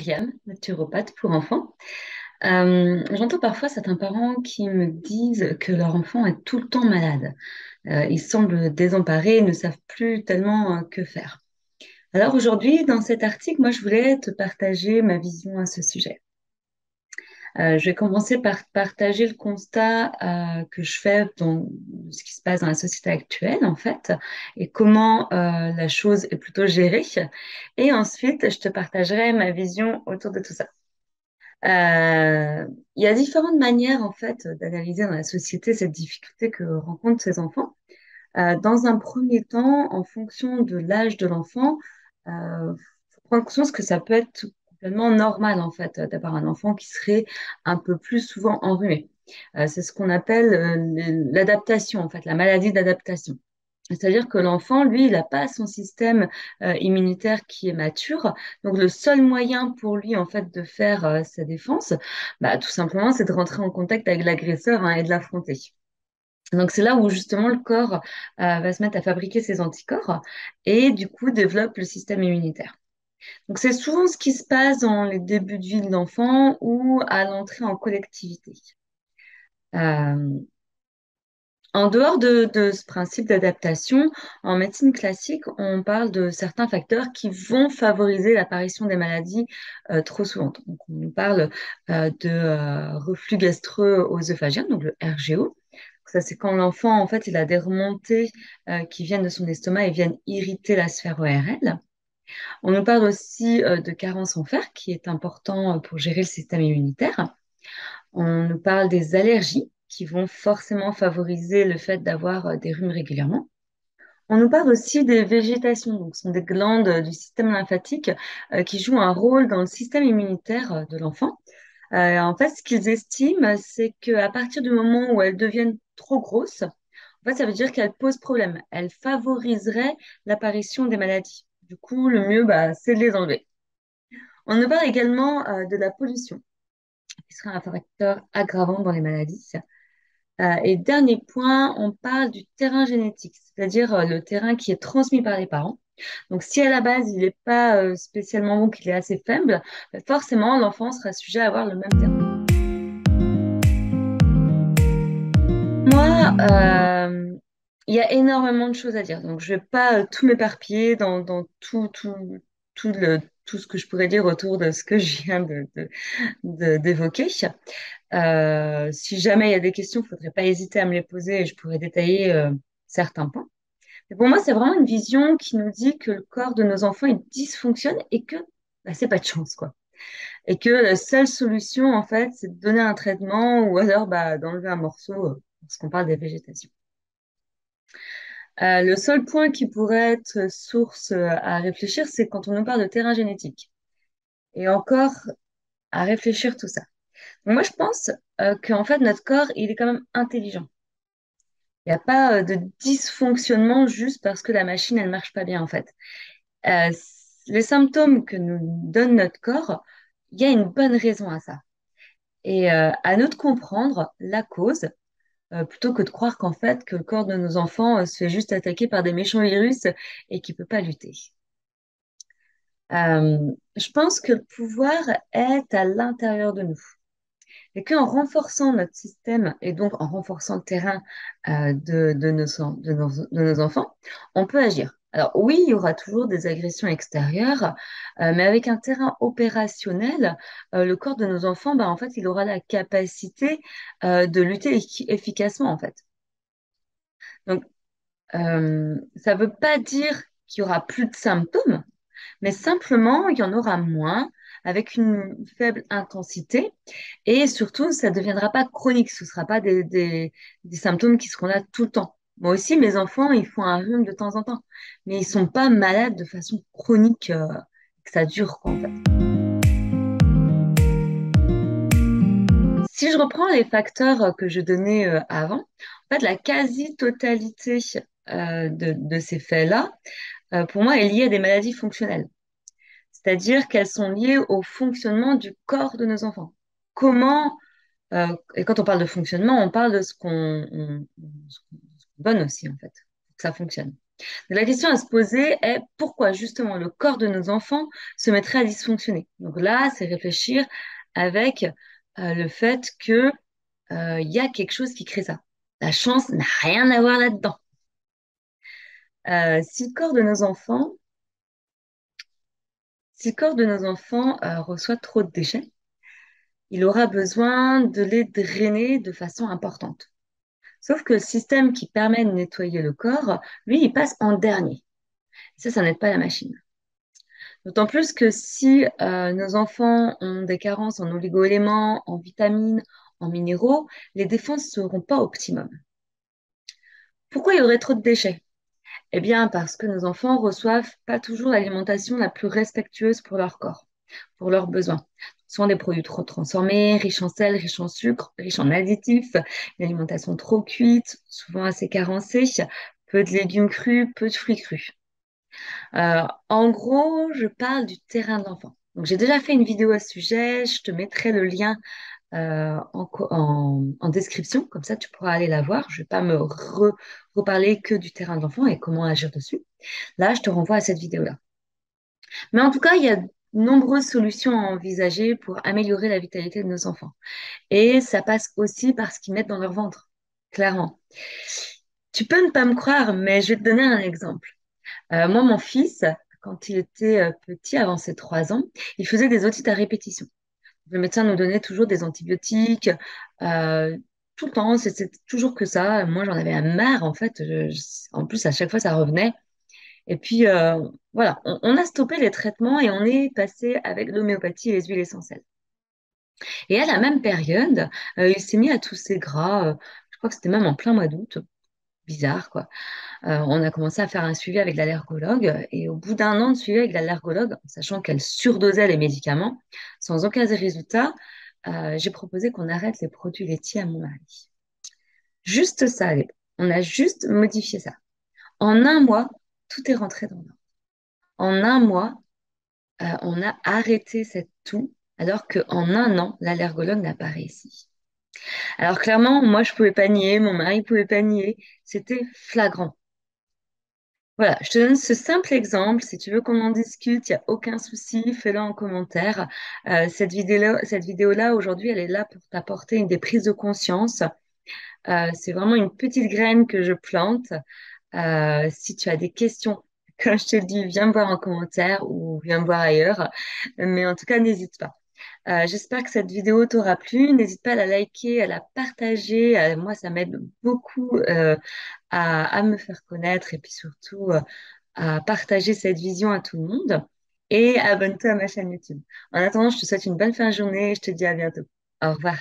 Myriam, naturopathe pour enfants. J'entends parfois certains parents qui me disent que leur enfant est tout le temps malade. Ils semblent désemparés et ne savent plus tellement que faire. Alors aujourd'hui, dans cet article, moi, je voulais te partager ma vision à ce sujet. Je vais commencer par partager le constat que je fais de ce qui se passe dans la société actuelle, en fait, et comment la chose est plutôt gérée. Et ensuite, je te partagerai ma vision autour de tout ça. Il y a différentes manières, en fait, d'analyser dans la société cette difficulté que rencontrent ces enfants. Dans un premier temps, en fonction de l'âge de l'enfant, faut prendre conscience que ça peut être complètement normal, en fait, d'avoir un enfant qui serait un peu plus souvent enrhumé. C'est ce qu'on appelle l'adaptation, en fait, la maladie d'adaptation. C'est-à-dire que l'enfant, lui, il n'a pas son système immunitaire qui est mature. Donc, le seul moyen pour lui, en fait, de faire sa défense, bah, tout simplement, c'est de rentrer en contact avec l'agresseur, hein, et de l'affronter. Donc, c'est là où justement le corps va se mettre à fabriquer ses anticorps et du coup développe le système immunitaire. Donc, c'est souvent ce qui se passe dans les débuts de vie de l'enfant ou à l'entrée en collectivité. Euh, En dehors de ce principe d'adaptation, en médecine classique, on parle de certains facteurs qui vont favoriser l'apparition des maladies trop souvent. Donc, on nous parle de reflux gastro-œsophagien, donc le RGO. Ça, c'est quand l'enfant, en fait, il a des remontées qui viennent de son estomac et viennent irriter la sphère ORL. On nous parle aussi de carence en fer, qui est important pour gérer le système immunitaire. On nous parle des allergies qui vont forcément favoriser le fait d'avoir des rhumes régulièrement. On nous parle aussi des végétations, donc ce sont des glandes du système lymphatique qui jouent un rôle dans le système immunitaire de l'enfant. En fait, ce qu'ils estiment, c'est qu'à partir du moment où elles deviennent trop grosses, en fait, ça veut dire qu'elles posent problème. Elles favoriseraient l'apparition des maladies. Du coup, le mieux, bah, c'est de les enlever. On nous parle également de la pollution, qui serait un facteur aggravant dans les maladies. Et dernier point, on parle du terrain génétique, c'est-à-dire le terrain qui est transmis par les parents. Donc, si à la base, il n'est pas spécialement bon, qu'il est assez faible, forcément, l'enfant sera sujet à avoir le même terrain. Moi, il y a énormément de choses à dire. Donc, je ne vais pas tout m'éparpiller dans tout ce que je pourrais dire autour de ce que je viens d'évoquer. Si jamais il y a des questions, il ne faudrait pas hésiter à me les poser et je pourrais détailler certains points. Mais pour moi, c'est vraiment une vision qui nous dit que le corps de nos enfants, il dysfonctionne et que bah, c'est pas de chance, quoi. Et que la seule solution, en fait, c'est de donner un traitement ou alors bah, d'enlever un morceau lorsqu'on parle des végétations. Le seul point qui pourrait être source à réfléchir, c'est quand on nous parle de terrain génétique. Et encore, à réfléchir tout ça. Donc moi, je pense qu'en fait, notre corps, il est quand même intelligent. Il n'y a pas de dysfonctionnement juste parce que la machine, elle marche pas bien, en fait. Euh, les symptômes que nous donne notre corps, il y a une bonne raison à ça. Et à nous de comprendre la cause, plutôt que de croire qu'en fait, que le corps de nos enfants se fait juste attaquer par des méchants virus et qu'il peut pas lutter. Je pense que le pouvoir est à l'intérieur de nous. Et qu'en renforçant notre système et donc en renforçant le terrain de nos enfants, on peut agir. Alors oui, il y aura toujours des agressions extérieures, mais avec un terrain opérationnel, le corps de nos enfants, bah, en fait, il aura la capacité de lutter efficacement, en fait. Donc, ça ne veut pas dire qu'il y aura plus de symptômes, mais simplement, il y en aura moins, avec une faible intensité, et surtout, ça ne deviendra pas chronique, ce ne sera pas des symptômes qui seront là tout le temps. Moi aussi, mes enfants, ils font un rhume de temps en temps, mais ils ne sont pas malades de façon chronique, que ça dure, quoi, en fait. Si je reprends les facteurs que je donnais avant, en fait, la quasi-totalité de ces faits-là, pour moi, est liée à des maladies fonctionnelles. C'est-à-dire qu'elles sont liées au fonctionnement du corps de nos enfants. Comment, et quand on parle de fonctionnement, on parle de ce qu'on donne aussi, en fait, pour que ça fonctionne. Donc, la question à se poser est pourquoi justement le corps de nos enfants se mettrait à dysfonctionner. Donc là, c'est réfléchir avec le fait que il y a quelque chose qui crée ça. La chance n'a rien à voir là-dedans. Si le corps de nos enfants, si le corps de nos enfants reçoit trop de déchets, il aura besoin de les drainer de façon importante. Sauf que le système qui permet de nettoyer le corps, lui, il passe en dernier. Ça n'aide pas la machine. D'autant plus que si nos enfants ont des carences en oligo-éléments, en vitamines, en minéraux, les défenses ne seront pas optimum. Pourquoi il y aurait trop de déchets? Eh bien, parce que nos enfants reçoivent pas toujours l'alimentation la plus respectueuse pour leur corps, pour leurs besoins. Souvent des produits trop transformés, riches en sel, riches en sucre, riches en additifs, une alimentation trop cuite, souvent assez carencée, peu de légumes crus, peu de fruits crus. En gros, je parle du terrain de l'enfant. Donc, j'ai déjà fait une vidéo à ce sujet, je te mettrai le lien en description, comme ça tu pourras aller la voir. Je ne vais pas me reparler que du terrain de l'enfant et comment agir dessus. Là, je te renvoie à cette vidéo-là. Mais en tout cas, il y a de nombreuses solutions à envisager pour améliorer la vitalité de nos enfants. Et ça passe aussi par ce qu'ils mettent dans leur ventre, clairement. Tu peux ne pas me croire, mais je vais te donner un exemple. Moi, mon fils, quand il était petit, avant ses 3 ans, il faisait des otites à répétition. Le médecin nous donnait toujours des antibiotiques, euh, tout le temps, c'était toujours que ça. Moi, j'en avais marre, en fait. En plus, à chaque fois, ça revenait. Et puis, voilà, on a stoppé les traitements et on est passé avec l'homéopathie et les huiles essentielles. Et à la même période, il s'est mis à tousser gras. Je crois que c'était même en plein mois d'août. Bizarre, quoi. On a commencé à faire un suivi avec l'allergologue et au bout d'un an de suivi avec l'allergologue, en sachant qu'elle surdosait les médicaments, sans aucun résultat, j'ai proposé qu'on arrête les produits laitiers à mon mari. Juste ça, on a juste modifié ça. En un mois, tout est rentré dans l'ordre. En un mois, on a arrêté cette toux, alors qu'en un an, l'allergologue n'a pas réussi. Alors clairement, moi, je pouvais pas nier, mon mari pouvait pas nier, c'était flagrant. Voilà, je te donne ce simple exemple. Si tu veux qu'on en discute, il n'y a aucun souci, fais-le en commentaire. Cette vidéo-là, aujourd'hui, elle est là pour t'apporter une des prises de conscience. C'est vraiment une petite graine que je plante. Si tu as des questions, comme je te le dis, viens me voir en commentaire ou viens me voir ailleurs. Mais en tout cas, n'hésite pas. J'espère que cette vidéo t'aura plu. N'hésite pas à la liker, à la partager. Moi, ça m'aide beaucoup à me faire connaître et puis surtout à partager cette vision à tout le monde. Et abonne-toi à ma chaîne YouTube. En attendant, je te souhaite une bonne fin de journée et je te dis à bientôt. Au revoir.